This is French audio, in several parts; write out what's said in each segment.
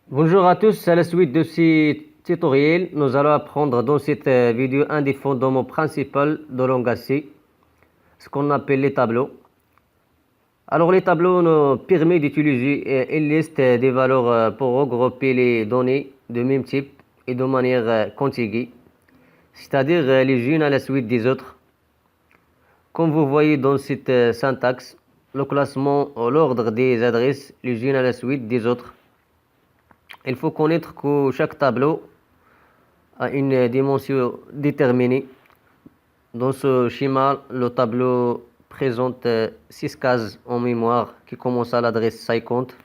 Bonjour à tous, à la suite de ce tutoriel, nous allons apprendre dans cette vidéo un des fondements principaux de langage C, ce qu'on appelle les tableaux. Alors les tableaux nous permettent d'utiliser une liste des valeurs pour regrouper les données de même type et de manière contiguë, c'est-à-dire les unes à la suite des autres. Comme vous voyez dans cette syntaxe, le classement ou l'ordre des adresses les unes à la suite des autres. Il faut connaître que chaque tableau a une dimension déterminée. Dans ce schéma, le tableau présente 6 cases en mémoire qui commencent à l'adresse 50.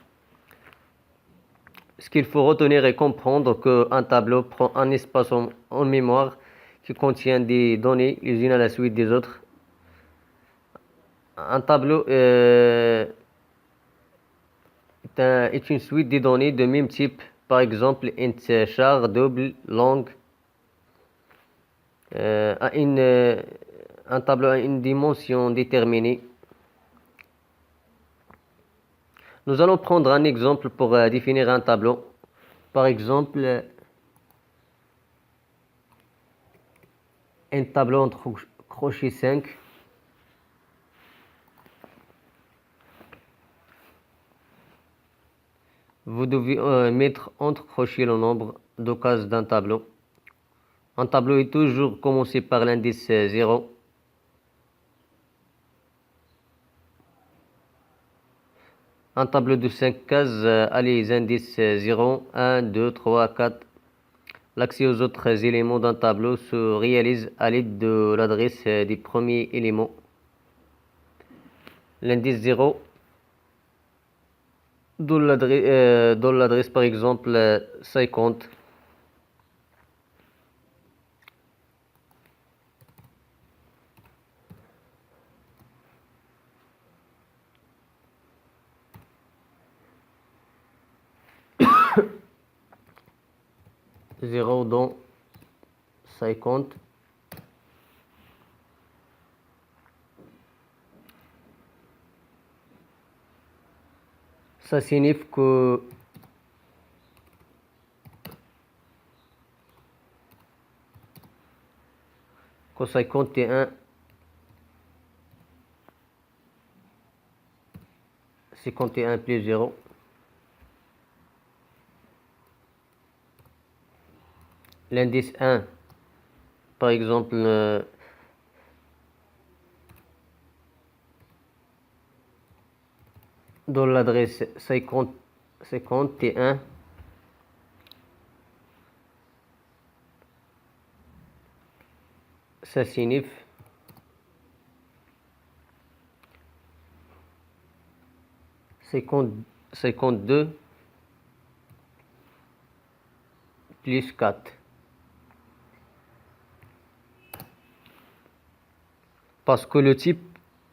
Ce qu'il faut retenir et comprendre qu'un tableau prend un espace en mémoire qui contient des données les unes à la suite des autres. Un tableau est une suite de données de même type, par exemple int char, double, long. Un tableau a une dimension déterminée. Nous allons prendre un exemple pour définir un tableau. Par exemple, un tableau entre crochets 5. Vous devez mettre entre crochets le nombre de cases d'un tableau. Un tableau est toujours commencé par l'indice 0. Un tableau de 5 cases a les indices 0, 1, 2, 3, 4. L'accès aux autres éléments d'un tableau se réalise à l'aide de l'adresse des premiers éléments. L'indice 0 dans l'adresse par exemple 50. Zéro dans 50. Ça signifie que que 51 plus 0. L'indice 1, par exemple, dans l'adresse 51, ça signifie 52 plus 4. Parce que le type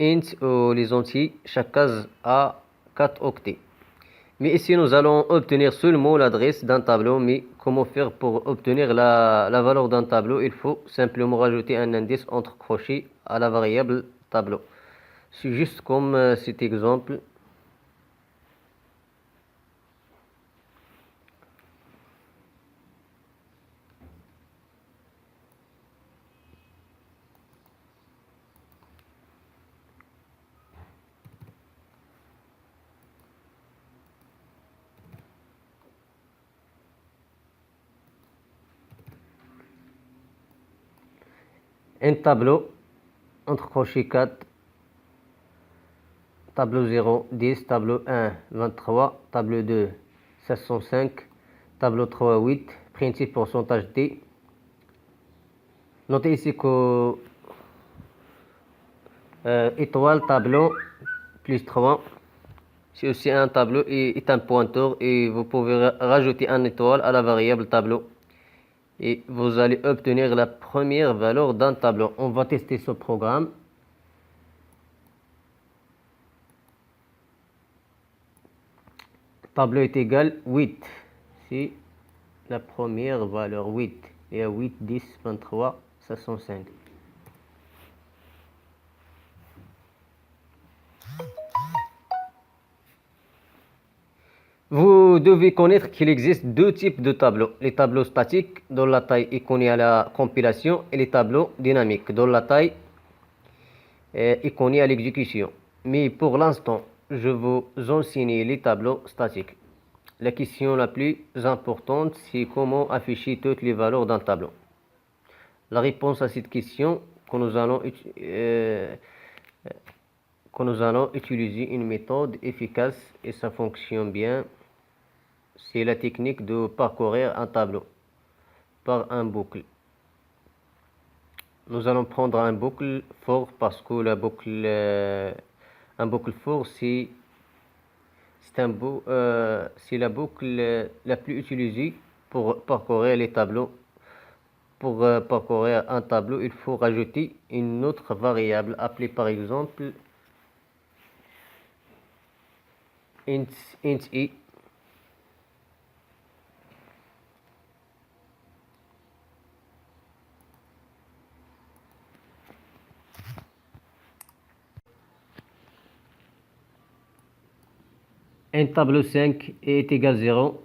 int ou les entiers, chaque case a 4 octets. Mais ici, nous allons obtenir seulement l'adresse d'un tableau. Mais comment faire pour obtenir la valeur d'un tableau? Il faut simplement rajouter un indice entre crochets à la variable tableau. C'est juste comme cet exemple. Un tableau entre crochets 4, tableau 0, 10, tableau 1, 23, tableau 2, 705, tableau 3, 8, principe pourcentage D. Notez ici que étoile tableau plus 3, c'est aussi un tableau et est un pointeur et vous pouvez rajouter un étoile à la variable tableau. Et vous allez obtenir la première valeur d'un tableau. On va tester ce programme. Tableau est égal 8. C'est la première valeur 8. Il y a 8, 10, 23, 505. Vous devez connaître qu'il existe deux types de tableaux. Les tableaux statiques, dont la taille est connue à la compilation, et les tableaux dynamiques, dont la taille est connue à l'exécution. Mais pour l'instant, je vous enseigne les tableaux statiques. La question la plus importante, c'est comment afficher toutes les valeurs d'un tableau. La réponse à cette question, que nous allons utiliser une méthode efficace et ça fonctionne bien, c'est la technique de parcourir un tableau par un boucle. Nous allons prendre un boucle fort parce que un boucle fort, c'est la boucle la plus utilisée pour parcourir les tableaux. Pour parcourir un tableau, il faut rajouter une autre variable appelée par exemple int i. Un tableau 5 est égal 0,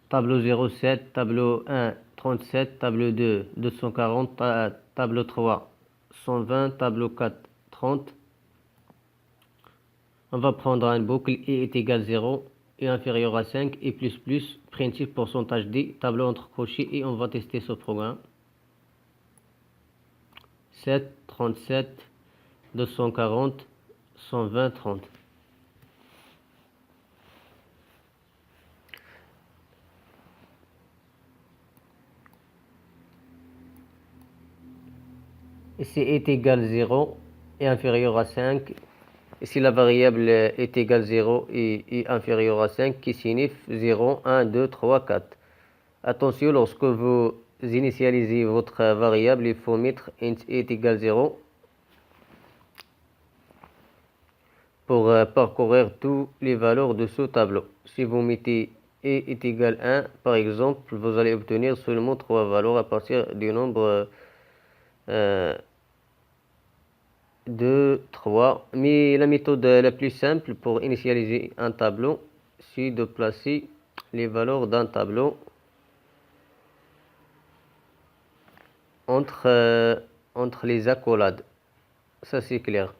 tableau 07, tableau 1, 37, tableau 2, 240, tableau 3, 120, tableau 4, 30. On va prendre un boucle i est égal 0 et inférieur à 5 et plus, principe pourcentage d, tableau entre crochets et on va tester ce programme. 7, 37, 240, 120, 30. Ici est égal 0 et inférieur à 5. Ici la variable est égale 0 et inférieur à 5 qui signifie 0, 1, 2, 3, 4. Attention, lorsque vous initialisez votre variable, il faut mettre int est égal 0 pour parcourir toutes les valeurs de ce tableau. Si vous mettez est égal 1, par exemple, vous allez obtenir seulement 3 valeurs à partir du nombre 2, 3. Mais la méthode la plus simple pour initialiser un tableau, c'est de placer les valeurs d'un tableau entre les accolades. Ça, c'est clair.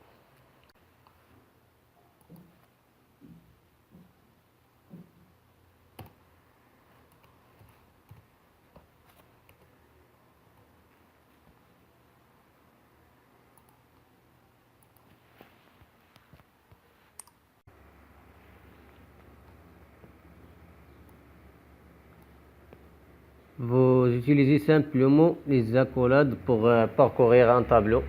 Vous utilisez simplement les accolades pour parcourir un tableau.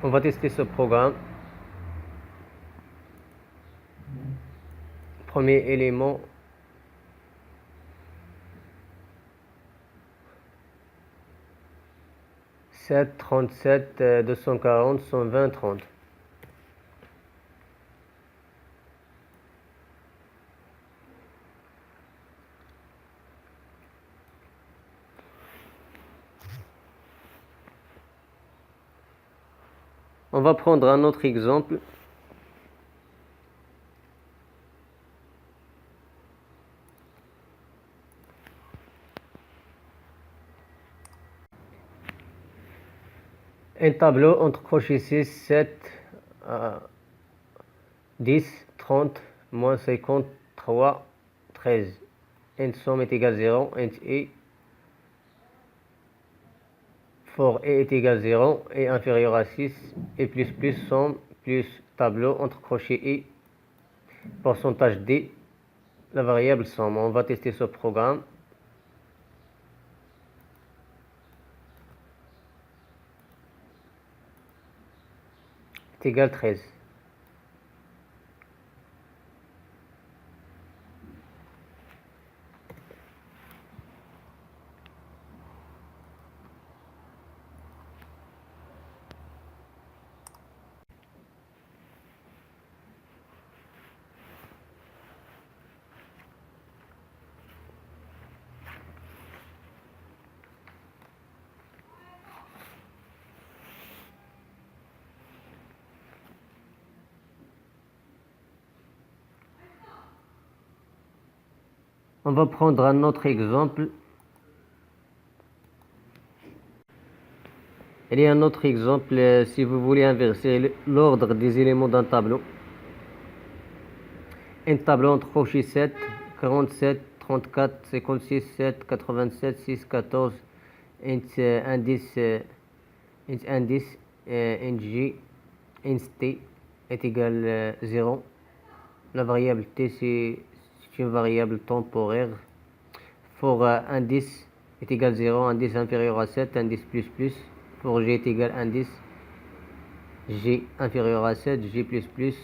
On va tester ce programme. Premier élément. « 7, 37, 240, 120, 30. On va prendre un autre exemple. Un tableau entre crochets 6, 7, 10, 30, moins 53, 13. Int somme est égal 0, int i for e est égal 0 et inférieur à 6 et plus somme plus tableau entre crochets i pourcentage d, la variable somme. On va tester ce programme. Est égal 13. On va prendre un autre exemple. Il y a un autre exemple si vous voulez inverser l'ordre des éléments d'un tableau. Un tableau entre crochets 7, 47, 34, 56, 7, 87, 6, 14, indice, indice, NG, inst est égal 0. La variable t c'est une variable temporaire. For indice est égal 0, indice inférieur à 7, indice plus plus. For g est égal indice g inférieur à 7, g plus plus.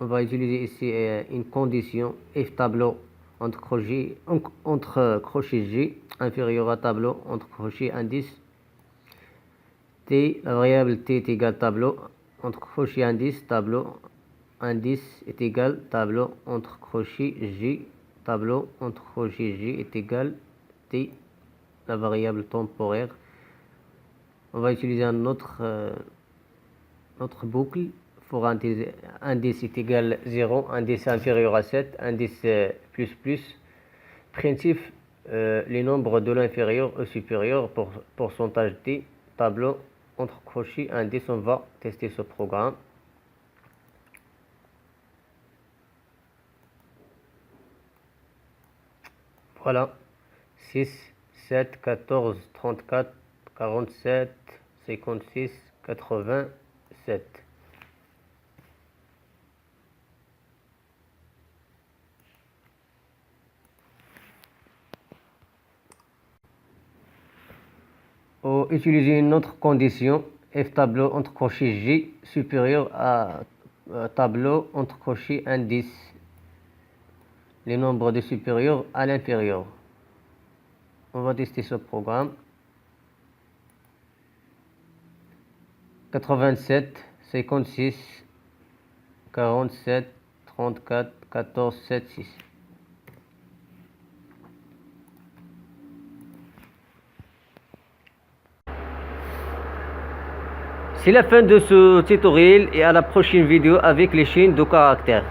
On va utiliser ici une condition if tableau entre crochet G inférieur à tableau entre crochet indice T, la variable T est égale tableau entre crochet indice tableau indice est égal tableau entre crochet G tableau entre crochet G est égal T, la variable temporaire. On va utiliser un autre boucle. For indice est égal 0, indice inférieur à 7, indice plus plus. Principe, les nombres de l'inférieur au supérieur pour pourcentage T, tableau entre crochets indice. On va tester ce programme. Voilà, 6, 7, 14, 34, 47, 56, 87. Utiliser une autre condition, if tableau entre crochet G supérieur à tableau entre crochet indice, les nombres de supérieur à l'inférieur. On va tester ce programme. 87, 56, 47, 34, 14, 7, 6. C'est la fin de ce tutoriel et à la prochaine vidéo avec les chaînes de caractères.